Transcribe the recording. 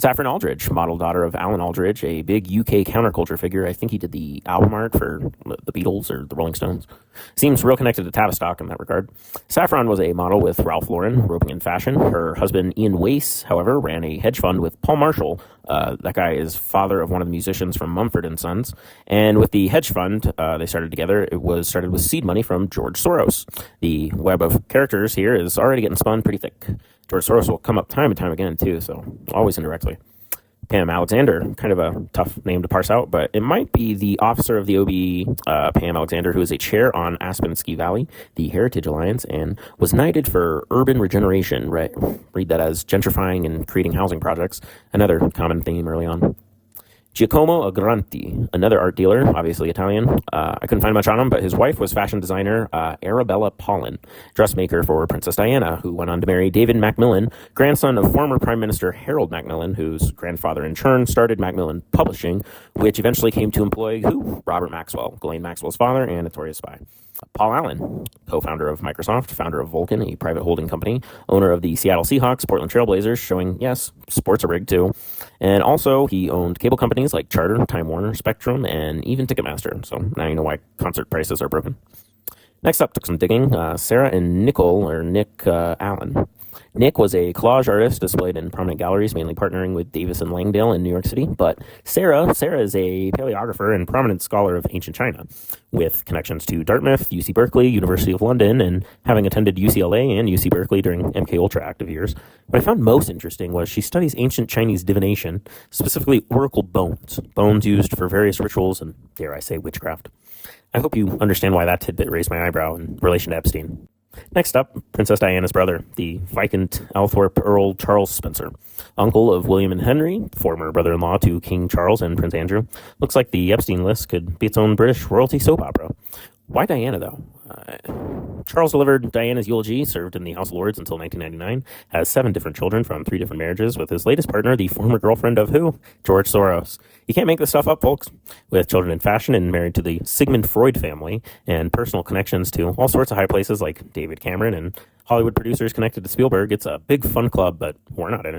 Saffron Aldridge, model daughter of Alan Aldridge, a big UK counterculture figure. I think he did the album art for the Beatles or the Rolling Stones. Seems real connected to Tavistock in that regard. Saffron was a model with Ralph Lauren, roping in fashion. Her husband, Ian Wace, however, ran a hedge fund with Paul Marshall. That guy is father of one of the musicians from Mumford & Sons. And with the hedge fund they started together, it was started with seed money from George Soros. The web of characters here is already getting spun pretty thick. George Soros will come up time and time again, too, so always indirectly. Pam Alexander, kind of a tough name to parse out, but it might be the officer of the OBE, Pam Alexander, who is a chair on Aspen Ski Valley, the Heritage Alliance, and was knighted for urban regeneration. Right? Read that as gentrifying and creating housing projects, another common theme early on. Giacomo Agranti, another art dealer, obviously Italian. I couldn't find much on him, but his wife was fashion designer Arabella Paulin, dressmaker for Princess Diana, who went on to marry David Macmillan, grandson of former Prime Minister Harold Macmillan, whose grandfather in turn started Macmillan Publishing, which eventually came to employ who? Robert Maxwell, Ghislaine Maxwell's father and notorious spy. Paul Allen, co-founder of Microsoft, founder of Vulcan, a private holding company, owner of the Seattle Seahawks, Portland Trailblazers, showing, yes, sports are rigged too. And also, he owned cable companies like Charter, Time Warner, Spectrum, and even Ticketmaster. So now you know why concert prices are broken. Next up, took some digging. Sarah and Nick Allen. Nick was a collage artist displayed in prominent galleries, mainly partnering with Davis and Langdale in New York City. But Sarah is a paleographer and prominent scholar of ancient China, with connections to Dartmouth, UC Berkeley, University of London, and having attended UCLA and UC Berkeley during MK Ultra active years. What I found most interesting was she studies ancient Chinese divination, specifically oracle bones used for various rituals and, dare I say, witchcraft. I hope you understand why that tidbit raised my eyebrow in relation to Epstein. Next up, Princess Diana's brother, the Viscount Althorp Earl Charles Spencer, uncle of William and Henry, former brother-in-law to King Charles and Prince Andrew. Looks like the Epstein list could be its own British royalty soap opera. Why Diana, though? Charles delivered Diana's eulogy, served in the House of Lords until 1999, has 7 different children from 3 different marriages, with his latest partner, the former girlfriend of who? George Soros. You can't make this stuff up, folks. With children in fashion and married to the Sigmund Freud family, and personal connections to all sorts of high places like David Cameron and Hollywood producers connected to Spielberg, it's a big fun club, but we're not in it.